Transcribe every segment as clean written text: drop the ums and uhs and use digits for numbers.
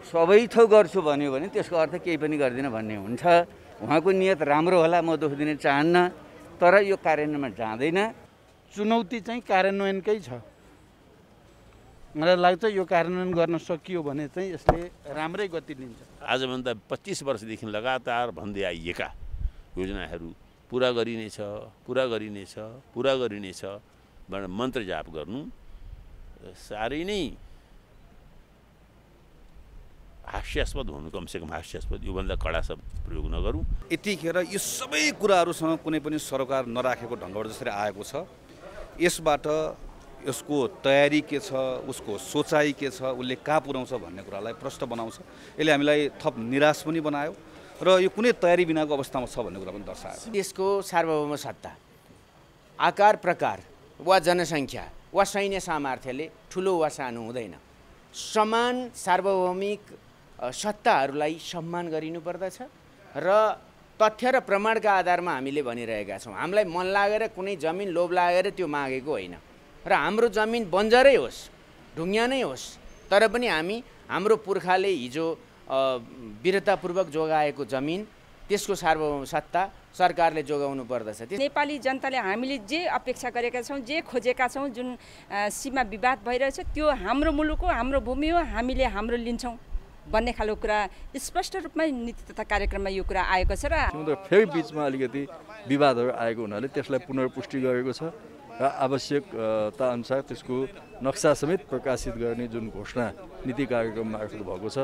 सबै थोक गर्छु भन्यो भने त्यसको अर्थ केही पनि गर्दिनँ भन्ने हुन्छ। उहाँको नियत राम्रो होला, म दोष दिन चाहन्न, तर यो कार्यान्वयनमा जाँदैन। चुनौती चाहिँ कार्यान्वयनकै छ। मलाई लाग्छ यो कार्यान्वयन गर्न सकियो भने चाहिँ यसले राम्रै गति लिन्छ। आजभन्दा 25 वर्षदेखि लगातार भन्दै आइएका योजनाहरू पुरा गरिनेछ, पुरा गरिनेछ, पुरा गरिनेछ भनेर मन्त्र जाप गर्नु साह्रै नै हास्यास्पद हुनु, कमसेकम हास्यास्पद, योभन्दा कडा शब्द प्रयोग नगरौँ। यतिखेर यो सबै कुराहरूसँग कुनै पनि सरकार नराखेको ढङ्गबाट जसरी आएको छ, यसबाट यसको तयारी के छ, उसको सोचाइ के छ, उसले कहाँ पुर्याउँछ भन्ने कुरालाई प्रश्न बनाउँछ। यसले हामीलाई थप निराश पनि बनायो र यो कुनै तयारी बिनाको अवस्थामा छ भन्ने कुरा पनि दर्शायो। देशको सार्वभौम सत्ता, आकार प्रकार वा जनसङ्ख्या वा सैन्य सामर्थ्यले ठुलो वा सानो हुँदैन। समान सार्वभौमिक सत्ताहरूलाई सम्मान गरिनुपर्दछ र तथ्य र प्रमाणका आधारमा हामीले भनिरहेका छौँ। हामीलाई मन लागेर कुनै जमिन लोभ लागेर त्यो मागेको होइन र हाम्रो जमिन बन्जरै होस्, ढुङ्गा नै होस्, तर पनि हाम्रो पुर्खाले हिजो वीरतापूर्वक जोगाएको जमिन, त्यसको सार्वभौम सत्ता सरकारले जोगाउनु पर्दछ। नेपाली जनताले हामीले जे अपेक्षा गरेका छौँ, जे खोजेका छौँ, जुन सीमा विवाद भइरहेछ त्यो हाम्रो मुलुक हो, हाम्रो भूमि हो, हामीले हाम्रो लिन्छौँ भन्ने खालको कुरा स्पष्ट रूपमा नीति तथा कार्यक्रममा यो कुरा आएको छ। र फेरि बिचमा अलिकति विवादहरू आएको हुनाले त्यसलाई पुनर्पुष्टि गरेको छ र आवश्यकता अनुसार त्यसको नक्सा समेत प्रकाशित गर्ने जुन घोषणा नीति कार्यक्रम मार्फत भएको छ,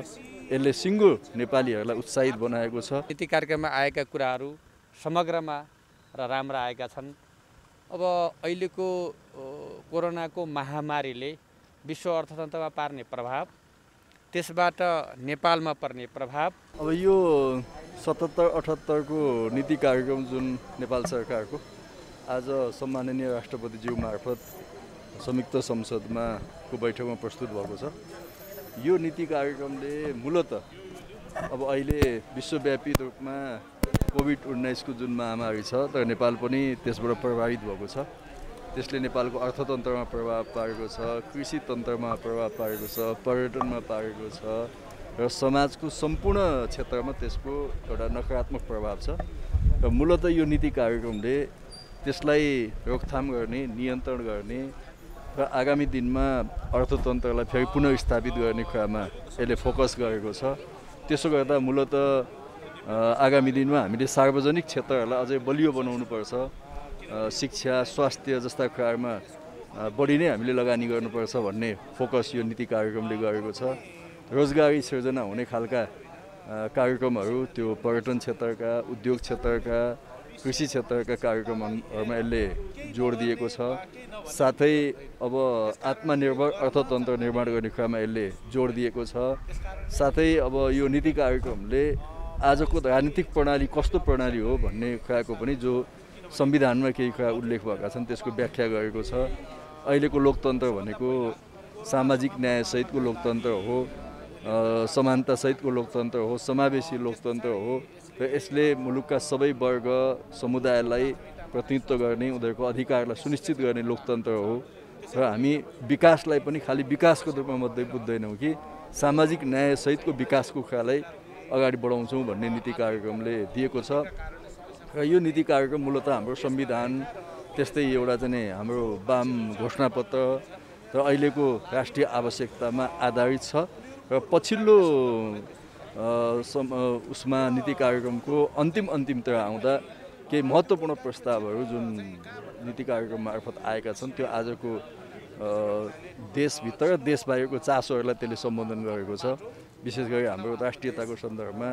यसले सिङ्गो नेपालीहरूलाई उत्साहित बनाएको छ। नीति कार्यक्रममा आएका कुराहरू समग्रमा र राम्रा आएका छन्। अब अहिलेको कोरोनाको महामारीले विश्व अर्थतन्त्रमा पार्ने प्रभाव, त्यसबाट नेपालमा पर्ने प्रभाव, अब यो 77-78 को नीति कार्यक्रम जुन नेपाल सरकारको आज सम्माननीय राष्ट्रपतिज्यू मार्फत संयुक्त संसदमा को बैठकमा प्रस्तुत भएको छ, यो नीति कार्यक्रमले मूलत अब अहिले विश्वव्यापी रूपमा कोभिड-19 को जुन महामारी छ, तर नेपाल पनि त्यसबाट प्रभावित भएको छ। त्यसले नेपालको अर्थतन्त्रमा प्रभाव पारेको छ, कृषि तन्त्रमा प्रभाव पारेको छ, पर्यटनमा पारेको छ र समाजको सम्पूर्ण क्षेत्रमा त्यसको एउटा नकारात्मक प्रभाव छ। र मूलत यो नीति कार्यक्रमले त्यसलाई रोकथाम गर्ने, नियन्त्रण गर्ने र आगामी दिनमा अर्थतन्त्रलाई फेरि पुनर्स्थापित गर्ने कुरामा यसले फोकस गरेको छ। त्यसो गर्दा मूलत आगामी दिनमा हामीले सार्वजनिक क्षेत्रहरूलाई अझै बलियो बनाउनुपर्छ। शिक्षा, स्वास्थ्य जस्ता कुराहरूमा बढी नै हामीले लगानी गर्नुपर्छ भन्ने फोकस यो नीति कार्यक्रमले गरेको छ। रोजगारी सृजना हुने खालका कार्यक्रमहरू, त्यो पर्यटन क्षेत्रका, उद्योग क्षेत्रका, कृषि क्षेत्रका कार्यक्रमहरूमा यसले जोड दिएको छ। साथै अब आत्मनिर्भर अर्थतन्त्र निर्माण गर्ने कुरामा यसले जोड दिएको छ। साथै अब यो नीति कार्यक्रमले आजको राजनीतिक प्रणाली कस्तो प्रणाली हो भन्ने कुराको पनि जो संविधानमा केही कुरा उल्लेख भएका छन् त्यसको व्याख्या गरेको छ। अहिलेको लोकतन्त्र भनेको सामाजिक न्यायसहितको लोकतन्त्र हो, समानतासहितको लोकतन्त्र हो, समावेशी लोकतन्त्र हो र यसले मुलुकका सबै वर्ग समुदायलाई प्रतिनिधित्व गर्ने, उनीहरूको अधिकारलाई सुनिश्चित गर्ने लोकतन्त्र हो। र हामी विकासलाई पनि खालि विकासको रूपमा मात्रै बुझ्दैनौँ कि सामाजिक न्यायसहितको विकासको कुरालाई अगाडि बढाउँछौँ भन्ने नीति कार्यक्रमले दिएको छ। र यो नीति कार्यक्रम मूलतः हाम्रो संविधान, त्यस्तै एउटा चाहिँ हाम्रो वाम घोषणापत्र र अहिलेको राष्ट्रिय आवश्यकतामा आधारित छ। र पछिल्लो उसमा नीति कार्यक्रमको अन्तिमतिर आउँदा केही महत्त्वपूर्ण प्रस्तावहरू जुन नीति कार्यक्रम मार्फत आएका छन् त्यो आजको देशभित्र र देशबाहिरको चासोहरूलाई त्यसले सम्बोधन गरेको छ। विशेष गरी हाम्रो राष्ट्रियताको सन्दर्भमा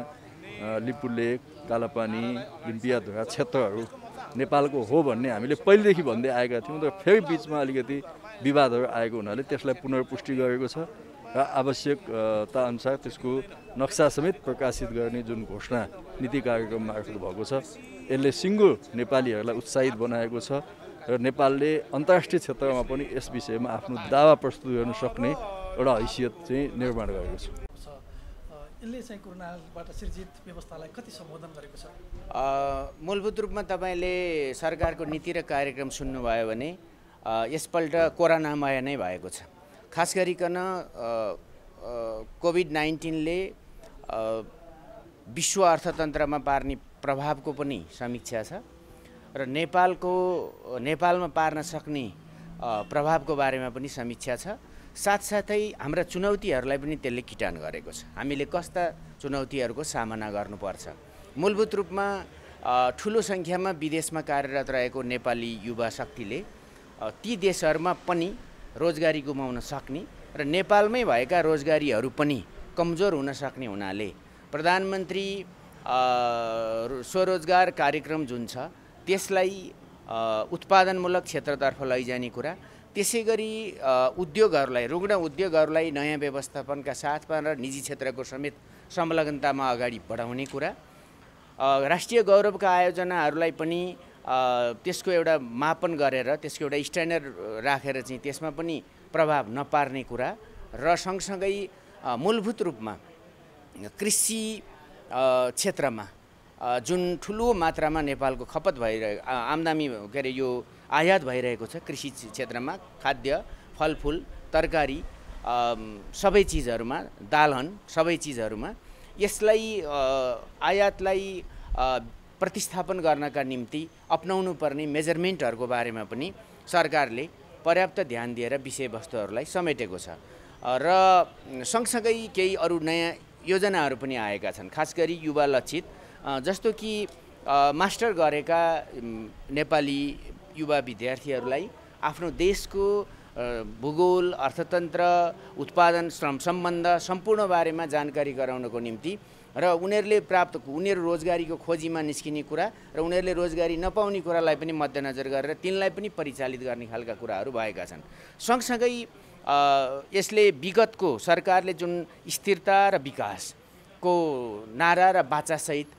लिपुलेक, कालापानी, लिम्पियाधुरा क्षेत्रहरू नेपालको हो भन्ने हामीले पहिलेदेखि भन्दै आएका थियौँ, तर फेरि बिचमा अलिकति विवादहरू आएको हुनाले त्यसलाई पुनर्पुष्टि गरेको छ र आवश्यकता अनुसार त्यसको नक्सा समेत प्रकाशित गर्ने जुन घोषणा नीति कार्यक्रम मार्फत भएको छ, यसले सिङ्गो नेपालीहरूलाई उत्साहित बनाएको छ र नेपालले अन्तर्राष्ट्रिय क्षेत्रमा पनि यस विषयमा आफ्नो दावा प्रस्तुत गर्न सक्ने एउटा हैसियत चाहिँ निर्माण गरेको छ। यसले चाहिँ कोरोनाबाट सिर्जित व्यवस्थालाई कति सम्बोधन गरेको छ? मूलभूत रूपमा तपाईँले सरकारको नीति र कार्यक्रम सुन्नुभयो भने यसपल्ट कोरोनामय नै भएको छ। खास गरिकन कोभिड-19ले विश्व अर्थतन्त्रमा पार्ने प्रभावको पनि समीक्षा छ र नेपालमा पार्न सक्ने प्रभावको बारेमा पनि समीक्षा छ। साथसाथै हाम्रा चुनौतीहरूलाई पनि त्यसले किटान गरेको छ। हामीले कस्ता चुनौतीहरूको सामना गर्नुपर्छ। मूलभूत रूपमा ठुलो सङ्ख्यामा विदेशमा कार्यरत रहेको नेपाली युवा शक्तिले ती देशहरूमा पनि रोजगारी गुमाउन सक्ने र नेपालमै भएका रोजगारीहरू पनि कमजोर हुन सक्ने हुनाले प्रधानमन्त्री स्वरोजगार कार्यक्रम जुन छ त्यसलाई उत्पादनमूलक क्षेत्रतर्फ लैजाने कुरा, त्यसै गरी उद्योगहरूलाई रुग्ण उद्योगहरूलाई नयाँ व्यवस्थापनका साथमा र निजी क्षेत्रको समेत संलग्नतामा अगाडि बढाउने कुरा, राष्ट्रिय गौरवका आयोजनाहरूलाई पनि त्यसको एउटा मापन गरेर त्यसको एउटा स्ट्यान्डर्ड राखेर चाहिँ त्यसमा पनि प्रभाव नपार्ने कुरा र सँगसँगै मूलभूत रूपमा कृषि क्षेत्रमा जुन ठुलो मात्रामा नेपालको खपत भइरहेको आम्दानी के अरे यो आयात भइरहेको छ कृषि क्षेत्रमा, खाद्य फलफुल तरकारी सबै चिजहरूमा, दालहन सबै चिजहरूमा, यसलाई आयातलाई प्रतिस्थापन गर्नका निम्ति अपनाउनु पर्ने मेजरमेन्टहरूको बारेमा पनि सरकारले पर्याप्त ध्यान दिएर विषयवस्तुहरूलाई समेटेको छ र सँगसँगै केही अरू नयाँ योजनाहरू पनि आएका छन्। खास गरी युवा लक्षित जस्तो कि मास्टर गरेका नेपाली युवा विद्यार्थीहरूलाई आफ्नो देशको भूगोल, अर्थतन्त्र, उत्पादन, श्रम सम्बन्ध सम्पूर्ण बारेमा जानकारी गराउनको निम्ति र उनीहरू रोजगारीको खोजीमा निस्किने कुरा र उनीहरूले रोजगारी नपाउने कुरालाई पनि मध्यनजर गरेर तिनलाई पनि परिचालित गर्ने खालका कुराहरू भएका छन्। सँगसँगै यसले विगतको सरकारले जुन स्थिरता र विकासको नारा र बाचासहित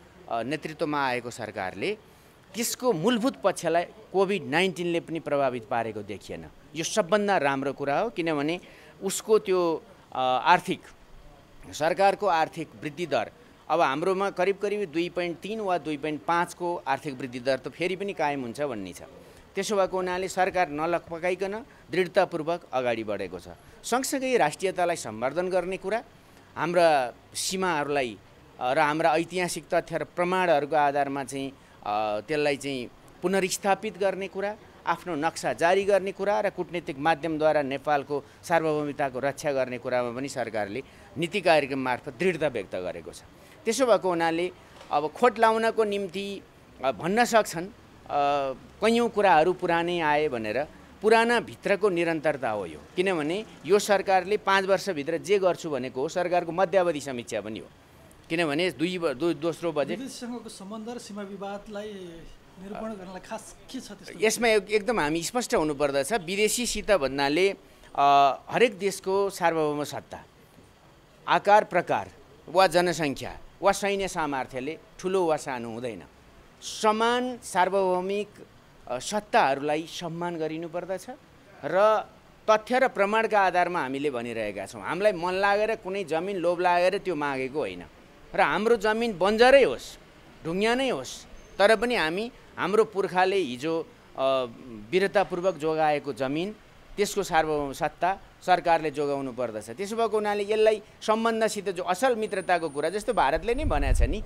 नेतृत्वमा आएको सरकारले त्यसको मूलभूत पक्षलाई कोभिड-19ले पनि प्रभावित पारेको देखिएन। यो सबभन्दा राम्रो कुरा हो, किनभने उसको त्यो सरकारको आर्थिक वृद्धि दर अब हाम्रोमा करिब 2.3 वा 2.5 को आर्थिक वृद्धि दर त फेरि पनि कायम हुन्छ भन्ने छ। त्यसो भएको हुनाले सरकार नलपकाइकन दृढतापूर्वक अगाडि बढेको छ। सँगसँगै राष्ट्रियतालाई सम्वर्धन गर्ने कुरा, हाम्रा सीमाहरूलाई र हाम्रा ऐतिहासिक तथ्य र प्रमाणहरूको आधारमा चाहिँ त्यसलाई चाहिँ पुनर्स्थापित गर्ने कुरा, आफ्नो नक्सा जारी गर्ने कुरा र कूटनीतिक माध्यमद्वारा नेपालको सार्वभौमिकताको रक्षा गर्ने कुरामा पनि सरकारले नीति कार्यक्रम मार्फत दृढता व्यक्त गरेको छ। त्यसो भएको हुनाले अब खोट लाउनको निम्ति भन्न सक्छन् कैयौँ कुराहरू पुरानै आए भनेर, पुराना भित्रको निरन्तरता हो यो। किनभने यो सरकारले 5 वर्षभित्र जे गर्छु भनेको हो, सरकारको मध्यावधि समीक्षा पनि हो। किनभने दोस्रो बजेट विदेशसँगको सम्बन्ध र सीमा विवादलाई निरूपण गर्नलाई खास के छ त्यसको? यसमा एकदम हामी स्पष्ट हुनुपर्दछ। विदेशीसित भन्नाले हरेक देशको सार्वभौम सत्ता, आकार प्रकार वा जनसङ्ख्या वा सैन्य सामर्थ्यले ठुलो वा सानो हुँदैन। समान सार्वभौमिक सत्ताहरूलाई सम्मान गरिनुपर्दछ र तथ्य र प्रमाणका आधारमा हामीले भनिरहेका छौँ। हामीलाई मन लागेर कुनै जमिन लोभ लागेर त्यो मागेको होइन र हाम्रो जमिन बन्जरै होस्, ढुङ्गा नै होस्, तर पनि हाम्रो पुर्खाले हिजो वीरतापूर्वक जोगाएको जमिन, त्यसको सार्वभौम सत्ता सरकारले जोगाउनु पर्दछ। त्यसो भएको हुनाले यसलाई सम्बन्धसित जो असल मित्रताको कुरा जस्तो भारतले नै भनेको छ नि,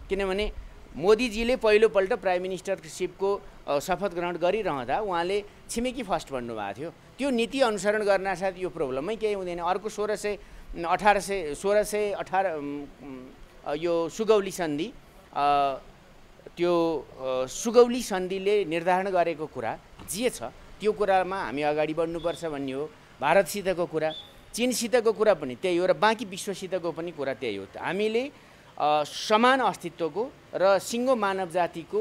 किनभने मोदीजीले पहिलोपल्ट प्राइम मिनिस्टरसिपको शपथ ग्रहण गरिरहँदा उहाँले छिमेकी फर्स्ट भन्नुभएको थियो। त्यो नीति अनुसरण गर्नासाथ यो प्रब्लमै केही हुँदैन। अर्को 1618 यो सुगौली सन्धि, त्यो सुगौली सन्धिले निर्धारण गरेको कुरा जे छ त्यो कुरामा हामी अगाडि बढ्नुपर्छ भन्ने हो। भारतसितको कुरा, चीनसितको कुरा पनि त्यही हो र बाँकी विश्वसितको पनि कुरा त्यही हो। हामीले समान अस्तित्वको र सिङ्गो मानव जातिको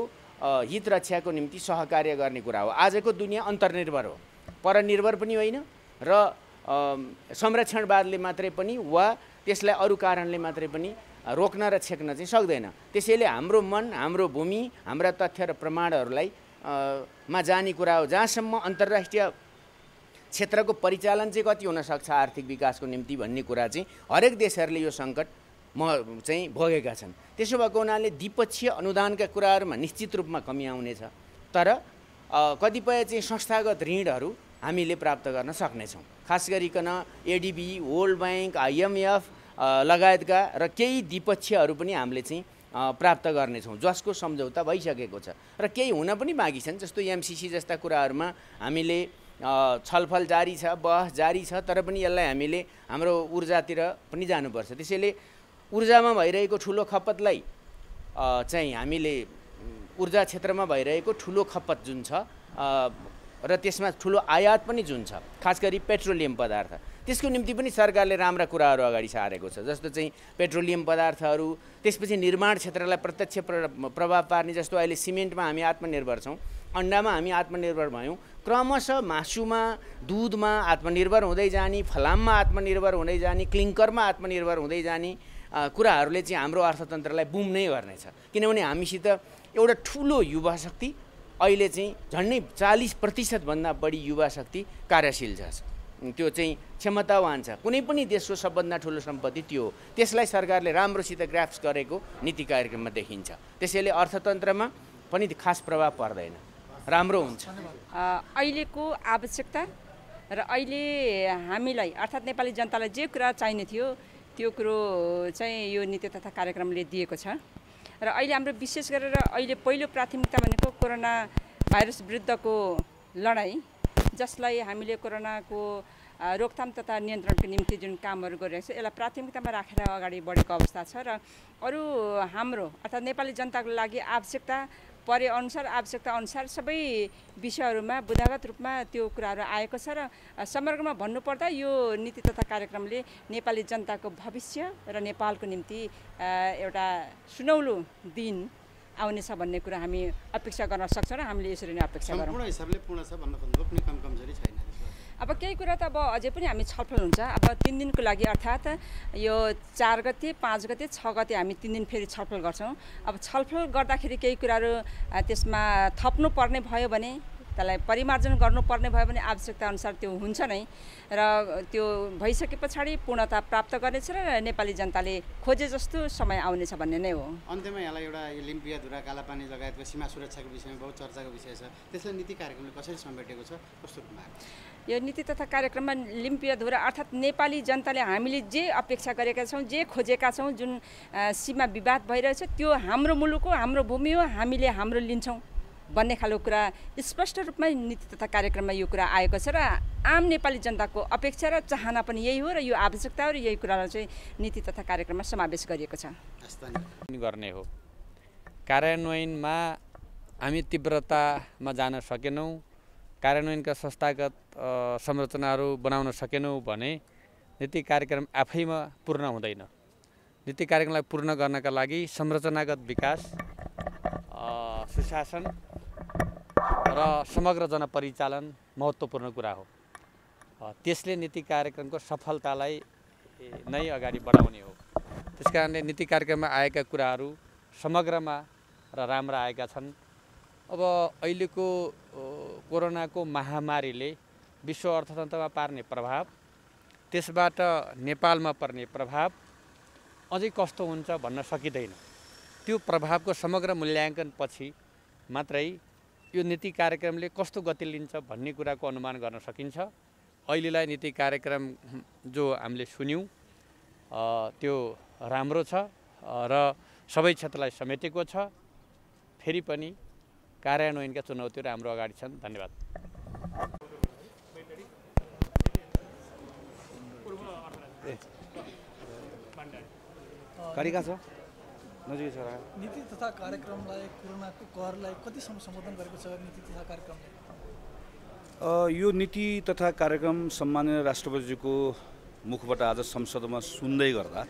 हित रक्षाको निम्ति सहकार्य गर्ने कुरा हो। आजको दुनियाँ अन्तर्निर्भर हो, परनिर्भर पनि होइन र संरक्षणवादले मात्रै पनि वा त्यसलाई अरू कारणले मात्रै पनि रोक्न र छेक्न चाहिँ सक्दैन। त्यसैले हाम्रो मन, हाम्रो भूमि, हाम्रा तथ्य र प्रमाणहरूलाई मा जाने कुरा हो। जहाँसम्म अन्तर्राष्ट्रिय क्षेत्रको परिचालन चाहिँ कति हुनसक्छ आर्थिक विकासको निम्ति भन्ने कुरा चाहिँ हरेक देशहरूले यो सङ्कट चाहिँ भोगेका छन्। त्यसो भएको हुनाले द्विपक्षीय अनुदानका कुराहरूमा निश्चित रूपमा कमी आउनेछ, तर कतिपय चाहिँ संस्थागत ऋणहरू हामीले प्राप्त गर्न सक्नेछौँ। खास गरिकन एडिबी, वर्ल्ड ब्याङ्क, IMF लगायतका र केही द्विपक्षीयहरू पनि हामीले चाहिँ प्राप्त गर्नेछौँ, जसको सम्झौता भइसकेको छ र केही हुन पनि बाँकी छन्। जस्तो MCC जस्ता कुराहरूमा हामीले छलफल जारी छ, बहस जारी छ, तर पनि यसलाई हामीले हाम्रो ऊर्जातिर पनि जानुपर्छ। त्यसैले ऊर्जामा भइरहेको ठुलो खपतलाई चाहिँ हामीले ऊर्जा क्षेत्रमा भइरहेको ठुलो खपत जुन छ र त्यसमा ठुलो आयात पनि जुन छ, खास गरी पेट्रोलियम पदार्थ, त्यसको निम्ति पनि सरकारले राम्रा कुराहरू अगाडि सारेको छ। जस्तो चाहिँ पेट्रोलियम पदार्थहरू, त्यसपछि निर्माण क्षेत्रलाई प्रत्यक्ष प्रभाव पार्ने, जस्तो अहिले सिमेन्टमा हामी आत्मनिर्भर छौँ, अन्डामा हामी आत्मनिर्भर भयौँ, क्रमशः मासुमा, दुधमा आत्मनिर्भर हुँदै जाने, फलाममा आत्मनिर्भर हुँदै जाने, क्लिङ्करमा आत्मनिर्भर हुँदै जाने कुराहरूले चाहिँ हाम्रो अर्थतन्त्रलाई बुम नै गर्नेछ। किनभने हामीसित एउटा ठुलो युवा शक्ति, अहिले चाहिँ झन्डै 40% भन्दा बढी युवा शक्ति कार्यशील छ, त्यो चाहिँ क्षमतावान छ। कुनै पनि देशको सबभन्दा ठुलो सम्पत्ति त्यो हो। त्यसलाई सरकारले राम्रोसित ग्राफ्स गरेको नीति कार्यक्रममा देखिन्छ। त्यसैले अर्थतन्त्रमा पनि खास प्रभाव पर्दैन, राम्रो हुन्छ। अहिलेको आवश्यकता र अहिले हामीलाई अर्थात् नेपाली जनतालाई जे कुरा चाहिने थियो त्यो कुरो चाहिँ यो नीति तथा कार्यक्रमले दिएको छ। र अहिले हाम्रो विशेष गरेर अहिले पहिलो प्राथमिकता भनेको कोरोना भाइरस विरुद्धको लडाइँ, जसलाई हामीले कोरोनाको रोकथाम तथा नियन्त्रणको निम्ति जुन कामहरू गरिरहेको छ यसलाई प्राथमिकतामा राखेर अगाडि बढेको अवस्था छ। र अरू हाम्रो अर्थात् नेपाली जनताको लागि आवश्यकता अनुसार सबै विषयहरूमा बुँदागत रूपमा त्यो कुराहरू आएको छ। र समग्रमा भन्नुपर्दा यो नीति तथा कार्यक्रमले नेपाली जनताको भविष्य र नेपालको निम्ति एउटा सुनौलो दिन आउनेछ भन्ने कुरा हामी अपेक्षा गर्न सक्छौँ र हामीले यसरी नै अपेक्षा गरौँ। सम्पूर्ण हिसाबले पूर्ण छ भन्न खोज्नुभयो, कुनै कम कमजोरी छैन? अब केही कुरा त अब अझै पनि हामी छलफल हुन्छ। अब 3 दिनको लागि अर्थात् यो 4 गते, 5 गते, 6 गते हामी 3 दिन फेरि छलफल गर्छौँ। अब छलफल गर्दाखेरि केही कुराहरू त्यसमा थप्नु पर्ने भयो भने, त्यसलाई परिमार्जन गर्नुपर्ने भयो भने आवश्यकता अनुसार त्यो हुन्छ नै, र त्यो भइसके पछाडि पूर्णता प्राप्त गर्नेछ र नेपाली जनताले खोजे जस्तो समय आउनेछ भन्ने नै हो। अन्त्यमा यहाँलाई एउटा लिम्पिया धुरा, कालापानी लगायतको सीमा सुरक्षाको विषयमा बहुत चर्चाको विषय छ, त्यसलाई नीति कार्यक्रमले कसरी समेटेको छ, कस्तो रूपमा? यो नीति तथा कार्यक्रममा लिम्पिया धुरा अर्थात् नेपाली जनताले हामीले जे अपेक्षा गरेका छौँ, जे खोजेका छौँ, जुन सीमा विवाद भइरहेछ त्यो हाम्रो मुलुक हो, हाम्रो भूमि हो, हामीले हाम्रो लिन्छौँ भन्ने खालको कुरा स्पष्ट रूपमा नीति तथा कार्यक्रममा यो कुरा आएको छ। र आम नेपाली जनताको अपेक्षा र चाहना पनि यही हो र यो आवश्यकता हो र यही कुरालाई चाहिँ नीति तथा कार्यक्रममा समावेश गरिएको छ। गर्ने हो कार्यान्वयनमा हामी तीव्रतामा जान सकेनौँ, कार्यान्वयनका संस्थागत संरचनाहरू बनाउन सकेनौँ भने नीति कार्यक्रम आफैमा पूर्ण हुँदैन। नीति कार्यक्रमलाई पूर्ण गर्नका लागि संरचनागत विकास, सुशासन र समग्र जनपरिचालन महत्त्वपूर्ण कुरा हो। त्यसले नीति कार्यक्रमको सफलतालाई नै अगाडि बढाउने हो। त्यसकारणले नीति कार्यक्रममा आएका कुराहरू समग्रमा र राम्रा आएका छन्। अब अहिलेको कोरोनाको महामारीले विश्व अर्थतन्त्रमा पार्ने प्रभाव, त्यसबाट नेपालमा पर्ने प्रभाव अझै कस्तो हुन्छ भन्न सकिँदैन। त्यो प्रभावको समग्र मूल्याङ्कन पछि मात्रै यो नीति कार्यक्रमले कस्तो गति लिन्छ भन्ने कुराको अनुमान गर्न सकिन्छ। अहिलेलाई नीति कार्यक्रम जो हामीले सुन्यौँ त्यो राम्रो छ र सबै क्षेत्रलाई समेटेको छ। फेरि पनि कार्यान्वयनका चुनौतीहरू हाम्रो अगाडि छन्। धन्यवाद। नीति तथा कार्यक्रमलाई कोरोनाको कहरलाई कतिसम्म सम्बोधन गरेको छ नीति तथा कार्यक्रमले? यो नीति तथा कार्यक्रम सम्माननीय राष्ट्रपतिजीको मुखबाट आज संसदमा सुन्दै गर्दा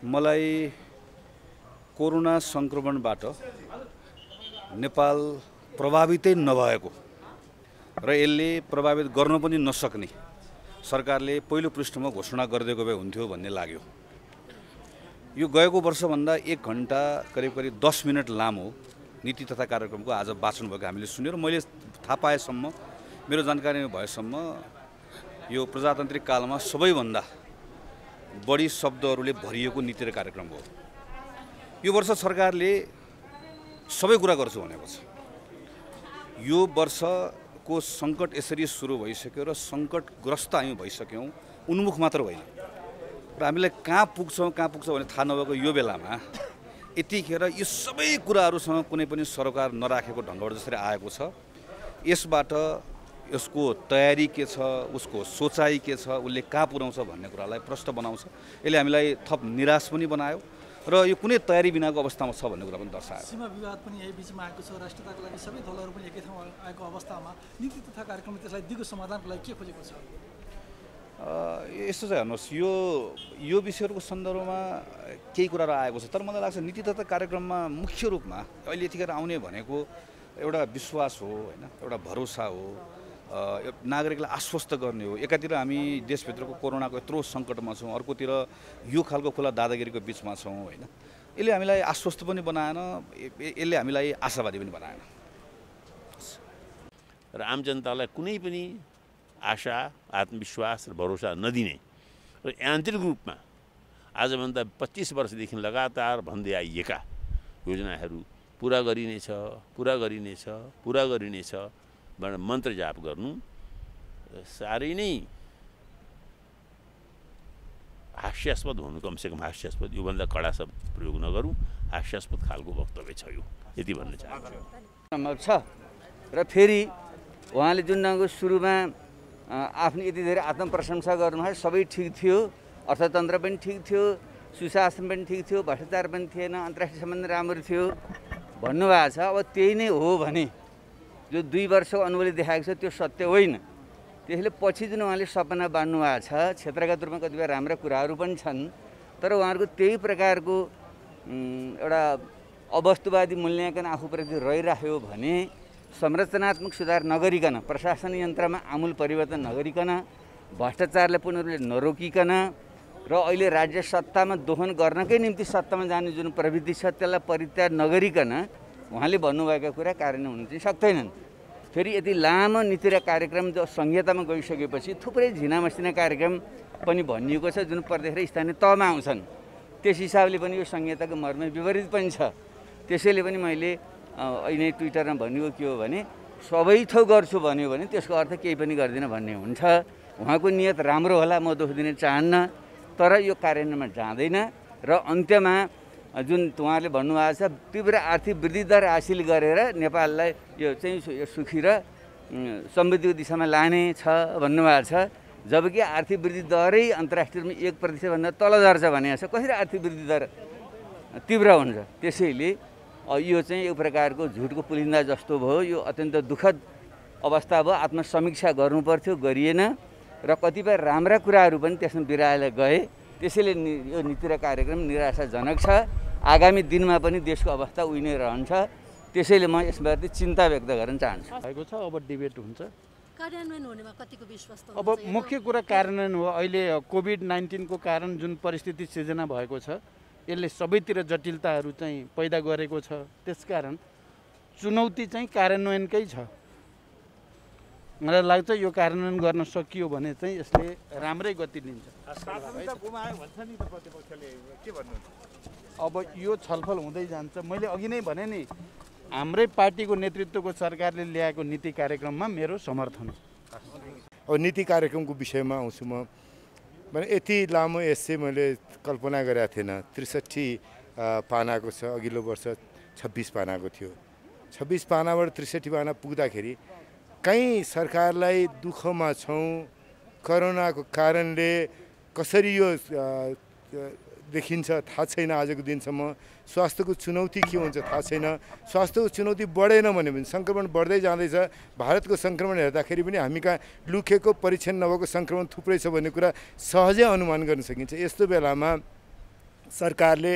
मलाई कोरोना सङ्क्रमणबाट नेपाल प्रभावितै नभएको र यसले प्रभावित गर्न पनि नसक्ने सरकारले पहिलो पृष्ठमा घोषणा गरिदिएको भए हुन्थ्यो भन्ने लाग्यो। यो गएको वर्षभन्दा 1 घन्टा करिब 10 मिनट लामो नीति तथा कार्यक्रमको आज वाचन भएको हामीले सुन्यौँ र मैले थाहा पाएसम्म, मेरो जानकारीमा भएसम्म यो प्रजातान्त्रिक कालमा सबैभन्दा बढी शब्दहरूले भरिएको नीति र कार्यक्रम हो। यो वर्ष सरकारले सबै कुरा गर्छु भनेको छ। यो वर्ष देशको सङ्कट यसरी सुरु भइसक्यो र सङ्कटग्रस्त हामी भइसक्यौँ, उन्मुख मात्र होइन। र हामीलाई कहाँ पुग्छौँ भने थाहा नभएको यो बेलामा यतिखेर यो सबै कुराहरूसँग कुनै पनि सरकार नराखेको ढङ्गबाट जसरी आएको छ, यसबाट यसको तयारी के छ, उसको सोचाइ के छ, उसले कहाँ पुर्याउँछ भन्ने कुरालाई प्रश्न बनाउँछ। यसले हामीलाई थप निराश पनि बनायो र यो कुनै तयारी बिनाको अवस्थामा छ भन्ने कुरा पनि दर्शायो। सीमा विवाद पनि यही बिचमा आएको छ। राष्ट्रियताको लागि सबै दलहरू पनि एकै ठाउँमा आएको अवस्थामा नीति तथा कार्यक्रमले त्यसलाई दिगो समाधानको लागि के खोजेको छ? यस्तो चाहिँ हेर्नुहोस्, यो विषयहरूको सन्दर्भमा केही कुराहरू आएको छ, तर मलाई लाग्छ नीति तथा कार्यक्रममा मुख्य रूपमा अहिले यतिखेर आउने भनेको एउटा विश्वास हो होइन, एउटा भरोसा हो, नागरिकलाई आश्वस्त गर्ने हो। एकातिर हामी देशभित्रको कोरोनाको यत्रो सङ्कटमा छौँ, अर्कोतिर यो खालको खुला दादागिरीको बिचमा छौँ होइन। यसले हामीलाई आश्वस्त पनि बनाएन, यसले हामीलाई आशावादी पनि बनाएन। र आम जनतालाई कुनै पनि आशा, आत्मविश्वास र भरोसा नदिने र यान्त्रिक रूपमा आजभन्दा 25 वर्षदेखि लगातार भन्दै आइएका योजनाहरू पुरा गरिनेछ भनेर मन्त्र जाप गर्नु साह्रै नै हास्यास्पद हुनु, कमसेकम हास्यास्पद, योभन्दा कडा शब्द प्रयोग नगरौँ, हास्यास्पद खालको वक्तव्य छ यो, यति भन्न चाहन्छु। छ र फेरि उहाँले जुन ढङ्गको सुरुमा आफ्नो यति धेरै आत्मप्रशंसा गर्नुभयो, सबै ठिक थियो, अर्थतन्त्र पनि ठिक थियो, सुशासन पनि ठिक थियो, भ्रष्टाचार पनि थिएन, अन्तर्राष्ट्रिय सम्बन्ध राम्रो थियो भन्नुभएको छ। अब त्यही नै हो भने जो 2 वर्षको अनुभवले देखाएको छ त्यो सत्य होइन। त्यसले पछि जुन उहाँले सपना बाँड्नु भएको छ, क्षेत्रगत रूपमा कतिपय राम्रा कुराहरू पनि छन्, तर उहाँहरूको त्यही प्रकारको एउटा अवस्तुवादी मूल्याङ्कन आफूप्रति रहिरह्यो भने संरचनात्मक सुधार नगरिकन, प्रशासन यन्त्रमा आमूल परिवर्तन नगरिकन, भ्रष्टाचारलाई पूर्ण रूपले नरोकिकन र अहिले राज्य सत्तामा दोहन गर्नकै निम्ति सत्तामा जाने जुन प्रवृत्ति छ त्यसलाई परित्याग नगरिकन उहाँले भन्नुभएका कुरा कार्यान्वयन हुन चाहिँ सक्दैनन्। फेरि यति लामो नीति र कार्यक्रम जो संहितामा गइसकेपछि थुप्रै झिनामसिना कार्यक्रम पनि भनिएको छ जुन प्रदेश र स्थानीय तहमा आउँछन्। त्यस हिसाबले पनि यो संहिताको मर्म विपरीत पनि छ। त्यसैले पनि मैले अहिले ट्विटरमा भनेको के हो भने सबै थोक गर्छु भन्यो भने त्यसको अर्थ केही पनि गर्दिनँ भन्ने हुन्छ। उहाँको नियत राम्रो होला, म दोष दिन चाहन्न, तर यो कार्यान्वयनमा जाँदैन र अन्त्यमा जुन उहाँले भन्नुभएको छ तीव्र आर्थिक वृद्धि दर हासिल गरेर नेपाललाई यो चाहिँ सुखी र समृद्धिको दिशामा लाने छ भन्नुभएको छ। जबकि आर्थिक वृद्धि दरै अन्तर्राष्ट्रिय रूपमा 1% भन्दा तल झर्छ भनेको छ। कसरी आर्थिक वृद्धि दर तीव्र हुन्छ? त्यसैले यो चाहिँ एक प्रकारको झुटको पुलिन्दा जस्तो भयो। यो अत्यन्त दुःखद अवस्था भयो। आत्मसमीक्षा गर्नुपर्थ्यो, गरिएन र कतिपय राम्रा कुराहरू पनि त्यसमा बिराएर गए। त्यसैले यो नीति र कार्यक्रम निराशाजनक छ। आगामी दिनमा पनि देशको अवस्था उही नै रहन्छ। त्यसैले म यसबारे चिन्ता व्यक्त गर्न चाहन्छु। भएको छ, अब डिबेट हुन्छ। कार्यान्वयन हुनेमा कतिको विश्वास त? अब मुख्य कुरा कार्यान्वयन हो। अहिले कोभिड-19 को कारण जुन परिस्थिति सिर्जना भएको छ यसले सबैतिर जटिलताहरू चाहिँ पैदा गरेको छ। त्यसकारण चुनौती चाहिँ कार्यान्वयनकै छ। मलाई लाग्छ यो कार्यान्वयन गर्न सकियो भने चाहिँ यसले राम्रै गति लिन्छ। अब यो छलफल हुँदै जान्छ। मैले अघि नै भने नि हाम्रै पार्टीको नेतृत्वको सरकारले ल्याएको नीति कार्यक्रममा मेरो समर्थन। अब नीति कार्यक्रमको विषयमा आउँछु म। भने यति लामो एस्से मैले कल्पना गरेको थिएन। 63 पानाको छ, अघिल्लो वर्ष 26 पानाको थियो। 26 पानाबाट 63 पाना पुग्दाखेरि कहीँ सरकारलाई दुःखमा छौँ, कोरोनाको कारणले कसरी यो देखिन्छ थाहा छैन आजको दिनसम्म। स्वास्थ्यको चुनौती के हुन्छ थाहा छैन। स्वास्थ्यको चुनौती बढेन भने पनि सङ्क्रमण बढ्दै जाँदैछ। भारतको सङ्क्रमण हेर्दाखेरि पनि हामी कहाँ लुकेको परीक्षण नभएको सङ्क्रमण थुप्रै छ भन्ने कुरा सहजै अनुमान गर्न सकिन्छ। यस्तो बेलामा सरकारले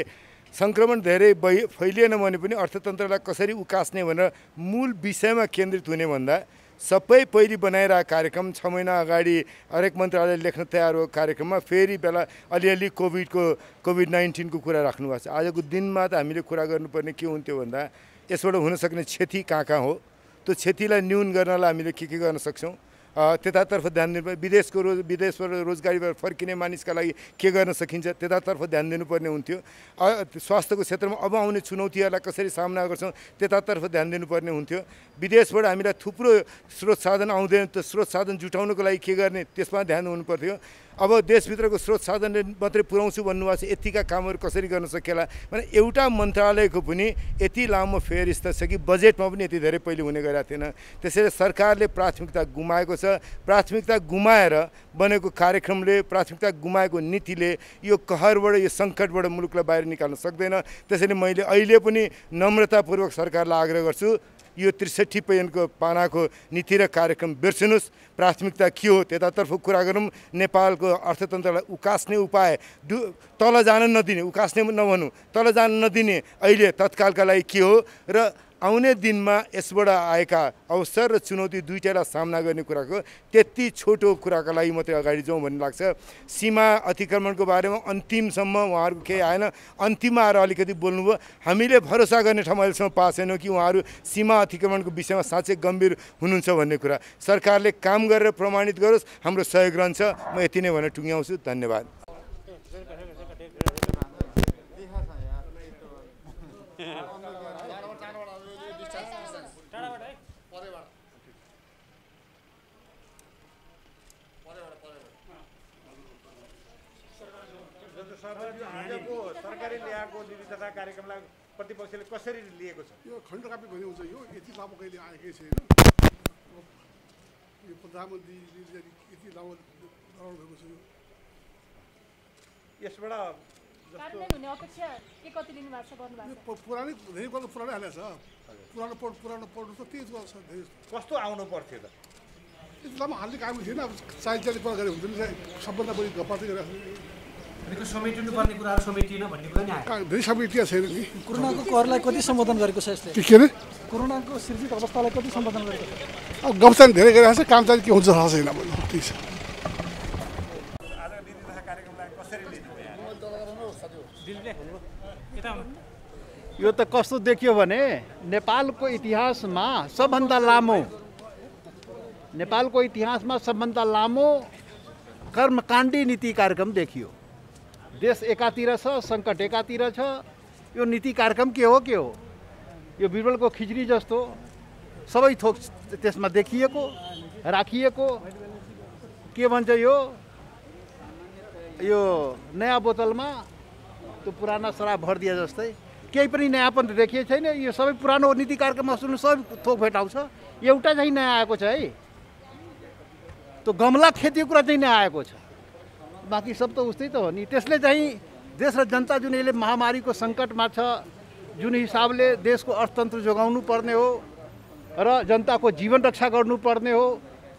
सङ्क्रमण धेरै फैलिएन भने पनि अर्थतन्त्रलाई कसरी उकास्ने भनेर मूल विषयमा केन्द्रित हुने भन्दा सबै पहिले बनाइरहेको कार्यक्रम 6 महिना अगाडि हरेक मन्त्रालय लेख्न तयार हो कार्यक्रममा फेरि बेला अलिअलि कोभिड-19 को कुरा राख्नुभएको छ। आजको दिनमा त हामीले कुरा गर्नुपर्ने के हुन्थ्यो भन्दा यसबाट हुन सक्ने क्षति कहाँ हो, त्यो क्षतिलाई न्यून गर्नलाई हामीले के गर्न सक्छौँ त्यतातर्फ ध्यान दिनु, विदेशबाट रोजगारीबाट फर्किने मानिसका लागि के गर्न सकिन्छ त्यतातर्फ ध्यान दिनुपर्ने हुन्थ्यो। स्वास्थ्यको क्षेत्रमा अब आउने चुनौतीहरूलाई कसरी सामना गर्छौँ त्यतातर्फ ध्यान दिनुपर्ने हुन्थ्यो। विदेशबाट हामीलाई थुप्रो स्रोत साधन आउँदैन, त स्रोत साधन जुटाउनको लागि के गर्ने त्यसमा ध्यान हुनुपर्थ्यो। अब देशभित्रको स्रोत साधनले मात्रै पुर्याउँछु भन्नुभएको छ, यतिका कामहरू कसरी गर्न सकिएला भने एउटा मन्त्रालयको पनि यति लामो फेरिस्त छ कि बजेटमा पनि यति धेरै पहिले हुने गरेको थिएन। त्यसैले सरकारले प्राथमिकता गुमाएको छ। प्राथमिकता गुमाएर बनेको कार्यक्रमले, प्राथमिकता गुमाएको नीतिले यो कहरबाट, यो सङ्कटबाट मुलुकलाई बाहिर निकाल्न सक्दैन। त्यसैले मैले अहिले पनि नम्रतापूर्वक सरकारलाई आग्रह गर्छु, यो 63 पेजको पानाको नीति र कार्यक्रम बिर्सिनुहोस्। प्राथमिकता के हो त्यतातर्फ कुरा गरौँ। नेपालको अर्थतन्त्रलाई उकास्ने उपाय तल जान नदिने, उकास्ने नभनौँ, तल जान नदिने अहिले तत्कालका लागि के हो र आउने दिनमा यसबाट आएका अवसर र चुनौती दुईटालाई सामना गर्ने कुराको त्यति छोटो कुराका लागि मात्रै अगाडि जाउँ भन्ने लाग्छ। सीमा अतिक्रमणको बारेमा अन्तिमसम्म उहाँहरूको केही आएन, अन्तिममा आएर अलिकति बोल्नुभयो। हामीले भरोसा गर्ने ठाउँ अहिलेसम्म पाएको छैनौँ कि उहाँहरू सीमा अतिक्रमणको विषयमा साँच्चै गम्भीर हुनुहुन्छ भन्ने कुरा। सरकारले काम गरेर प्रमाणित गरोस्, हाम्रो सहयोग रहन्छ। म यति नै भनेर टुङ्ग्याउँछु। धन्यवाद। सरकारले ल्याएको निविदता कार्यक्रमलाई प्रतिपक्षले कसरी लिएको छ? यो खण्ड कापी भन्ने हुन्छ, यो यति लामो कहिले आएकै छैन। यो प्रधानमन्त्रीले यति लामो गराउनु भएको छ। यसबाट हुने अपेक्षा के कति लिनु भएको छ गर्नु भएको छ? पुरानै धेरै गर्नु पुरानै हालेको छ। पुरानो पढ्नु त त्यही गर्छ। कस्तो आउनु पर्थ्यो त? यति लामो हाल्ने काम थिएन। अब चाली कुरा गरे हुँदैन, सबभन्दा बढी गफार्दै गरिरहेको समेटिनुपर्ने कुराहरू समेटिएन भन्ने कुरा नि आयो। धेरै समेटिया छैन नि। कोरोनाको कहरलाई कति सम्बोधन गरेको छ यसले? के अरे? कोरोनाको सृजित अवस्थालाई कति सम्बोधन गरेको छ? अब गफ चाहिँ धेरै गरिरहेको छ, काम चाहिँ के हुन्छ थाहा छैन। ठिक छ। यो त कस्तो देखियो भने नेपालको इतिहासमा सबभन्दा लामो कर्मकाण्डी नीति कार्यक्रम देखियो। देश एकातिर छ, सङ्कट एकातिर छ। यो नीति कार्यक्रम के हो? यो बिरबलको खिचडी जस्तो सबै थोक त्यसमा देखिएको राखिएको। के भन्छ यो नयाँ बोतलमा त्यो पुराना शराब भरिदिए जस्तै केही पनि नयाँपन देखिएको छैन। यो सबै पुरानो नीति कार्यक्रममा सुन्नु सबै थोक भेटाउँछ। एउटा चाहिँ नयाँ आएको छ है, त्यो गमला खेतीको कुरा चाहिँ नयाँ आएको छ। बाँकी सब त उस्तै त हो नि। त्यसले चाहिँ देश र जनता जुन यसले महामारीको सङ्कटमा छ, जुन हिसाबले देशको अर्थतन्त्र जोगाउनु पर्ने हो र जनताको जीवन रक्षा गर्नुपर्ने हो,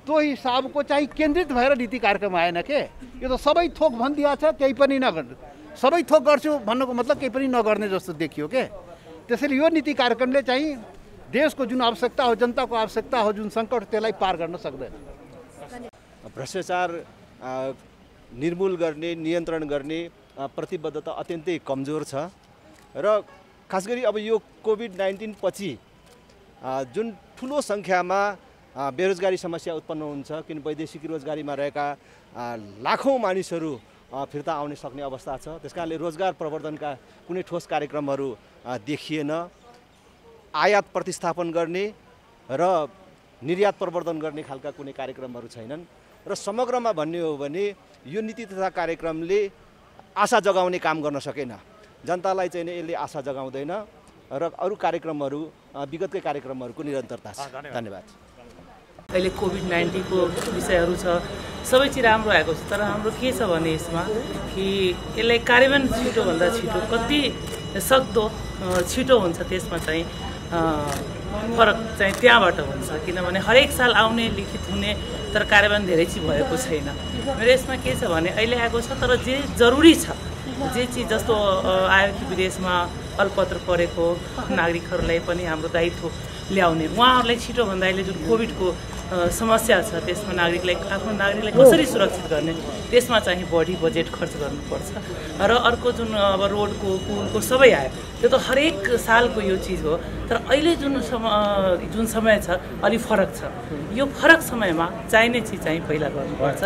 त्यो हिसाबको चाहिँ केन्द्रित भएर नीति कार्यक्रम आएन के। यो त सबै थोक भनिदिएको छ, केही पनि नगर्नु। सबै थोक गर्छु भन्नुको मतलब केही पनि नगर्ने जस्तो देखियो के। त्यसैले यो नीति कार्यक्रमले चाहिँ देशको जुन आवश्यकता हो, जनताको आवश्यकता हो, जुन सङ्कट त्यसलाई पार गर्न सक्दैन। भ्रष्टाचार निर्मूल गर्ने, नियन्त्रण गर्ने प्रतिबद्धता अत्यन्तै कमजोर छ र खास गरी अब यो कोभिड-19 पछि जुन ठुलो सङ्ख्यामा बेरोजगारी समस्या उत्पन्न हुन्छ, किन वैदेशिक रोजगारीमा रहेका लाखौँ मानिसहरू फिर्ता आउन सक्ने अवस्था छ। त्यसकारणले रोजगार प्रवर्धनका कुनै ठोस कार्यक्रमहरू देखिएन। आयात प्रतिस्थापन गर्ने र निर्यात प्रवर्धन गर्ने खालका कुनै कार्यक्रमहरू छैनन्। र समग्रमा भन्ने हो भने यो नीति तथा कार्यक्रमले आशा जगाउने काम गर्न सकेन। जनतालाई चाहिँ यसले आशा जगाउँदैन र अरू कार्यक्रमहरू विगतकै कार्यक्रमहरूको निरन्तरता छ। धन्यवाद। अहिले कोभिड-19 को विषयहरू छ, सबै चिज राम्रो आएको छ। तर हाम्रो के छ भने यसमा कि यसलाई कार्यान्वयन छिटोभन्दा छिटो कति सक्दो छिटो हुन्छ, त्यसमा चाहिँ फरक चाहिँ त्यहाँबाट हुन्छ। किनभने हरेक साल आउने लिखित हुने तर कार्यान्वयन धेरै चिज भएको छैन। मेरो यसमा के छ भने अहिले आएको छ, तर जे जरुरी छ, जे चिज जस्तो आयो कि विदेशमा अलपत्र परेको नागरिकहरूलाई पनि हाम्रो दायित्व ल्याउने, उहाँहरूलाई छिटोभन्दा अहिले जुन कोभिडको समस्या छ त्यसमा आफ्नो नागरिकलाई कसरी सुरक्षित गर्ने त्यसमा चाहिँ बढी बजेट खर्च गर्नुपर्छ र अर्को जुन अब रोडको पुलको सबै आयो त्यो त हरेक सालको यो चिज हो तर अहिले जुन समय छ अलि फरक छ यो फरक समयमा चाहिने चिज चाहिँ पहिला गर्नुपर्छ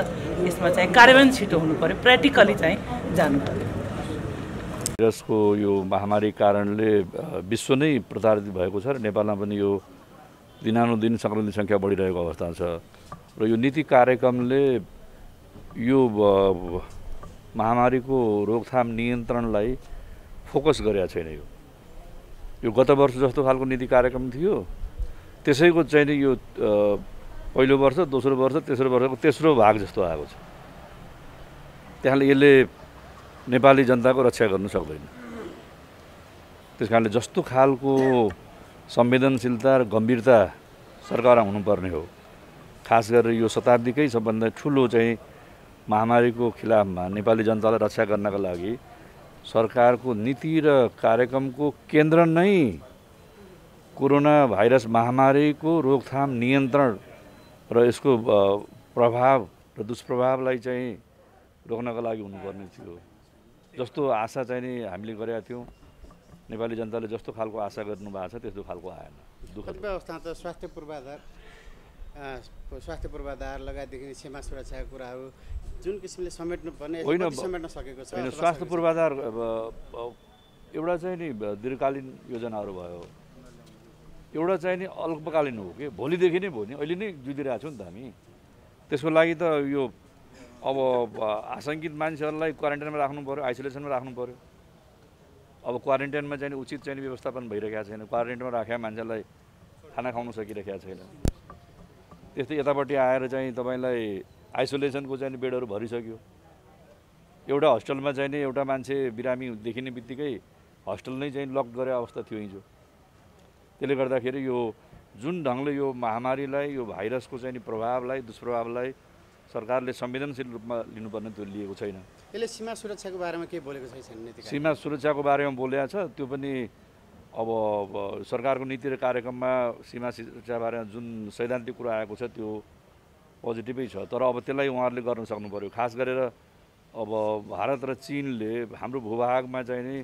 यसमा चाहिँ कार्यान्वयन छिटो हुनु पर्यो प्र्याक्टिकली चाहिँ जानु पर्यो भाइरसको यो महामारी कारणले विश्व नै प्रताडित भएको छ र नेपालमा पनि यो दिनानुदिन सङ्क्रमित सङ्ख्या बढिरहेको अवस्था छ र यो नीति कार्यक्रमले यो महामारीको रोकथाम नियन्त्रणलाई फोकस गरेका छैन यो गत वर्ष जस्तो खालको नीति कार्यक्रम थियो त्यसैको चाहिँ नि यो पहिलो वर्ष दोस्रो वर्ष तेस्रो वर्षको तेस्रो भाग जस्तो आएको छ त्यहाँले यसले नेपाली जनताको रक्षा गर्नु सक्दैन त्यस कारणले जस्तो खालको संवेदनशीलता र गम्भीरता सरकारमा हुनुपर्ने हो खास गरेर यो शताब्दीकै सबभन्दा ठुलो चाहिँ महामारीको खिलाफमा नेपाली जनतालाई रक्षा गर्नका लागि सरकारको नीति र कार्यक्रमको केन्द्र नै कोरोना भाइरस महामारीको रोकथाम नियन्त्रण र यसको प्रभाव र दुष्प्रभावलाई चाहिँ रोक्नका लागि हुनुपर्ने थियो जस्तो आशा चाहिँ नि हामीले गरेका थियौँ नेपाली जनताले जस्तो खालको आशा गर्नुभएको छ त्यस्तो खालको आएन कतिपय अवस्थामा त स्वास्थ्य पूर्वाधार लगायतदेखि सीमा सुरक्षाको कुराहरू जुन किसिमले समेट्नुपर्ने समेट्न सकेको छ होइन स्वास्थ्य पूर्वाधार एउटा चाहिँ नि दीर्घकालीन योजनाहरू भयो एउटा चाहिँ नि अल्पकालीन हो कि भोलिदेखि नै भयो नि अहिले नै जुझिरहेको छौँ नि त हामी त्यसको लागि त यो अब आशङ्कित मान्छेहरूलाई क्वारेन्टाइनमा राख्नु पऱ्यो आइसोलेसनमा राख्नु पऱ्यो अब क्वारेन्टाइनमा चाहिँ उचित चाहिँ व्यवस्थापन भइरहेको छैन क्वारेन्टाइनमा राखेका मान्छेलाई खाना खुवाउन सकिरहेको छैन त्यस्तै यतापट्टि आएर चाहिँ तपाईँलाई आइसोलेसनको चाहिँ बेडहरू भरिसक्यो एउटा हस्टेलमा चाहिँ नि एउटा मान्छे बिरामी देखिने बित्तिकै हस्टेल नै चाहिँ लक गरे अवस्था थियो हिजो त्यसले गर्दाखेरि यो जुन ढङ्गले यो महामारीलाई यो भाइरसको चाहिँ प्रभावलाई दुष्प्रभावलाई सरकारले संवेदनशील रूपमा लिनुपर्ने त्यो लिएको छैन यसले सीमा सुरक्षाको बारेमा के बोलेको छैन नीति सीमा सुरक्षाको बारेमा बोलेको छ त्यो पनि अब सरकारको नीति र कार्यक्रममा सीमा सुरक्षा बारेमा जुन सैद्धान्तिक कुरा आएको छ त्यो पोजिटिभै छ तर अब त्यसलाई उहाँहरूले गर्न सक्नु पर्यो खास गरेर अब भारत र चीनले हाम्रो भूभागमा चाहिँ नि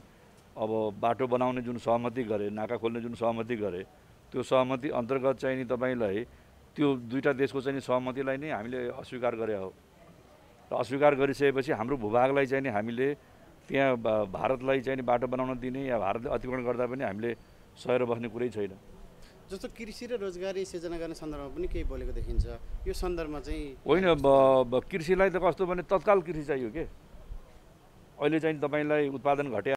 अब बाटो बनाउने जुन सहमति गरे नाका खोल्ने जुन सहमति गरे त्यो सहमति अन्तर्गत चाहिँ नि तपाईँलाई त्यो दुईटा देशको चाहिँ सहमतिलाई नै हामीले अस्वीकार गरे हो र अस्वीकार गरिसकेपछि हाम्रो भूभागलाई चाहिँ नि हामीले त्यहाँ भारतलाई चाहिँ नि बाटो बनाउन दिने या भारतले अतिक्रमण गर्दा पनि हामीले सहेर बस्ने कुरै छैन जस्तो कृषि र रोजगारी सिर्जना गर्ने सन्दर्भमा पनि केही बोलेको देखिन्छ यो सन्दर्भमा चाहिँ होइन कृषिलाई त कस्तो भने तत्काल कृषि चाहियो के अहिले चाहिँ तपाईँलाई उत्पादन घट्या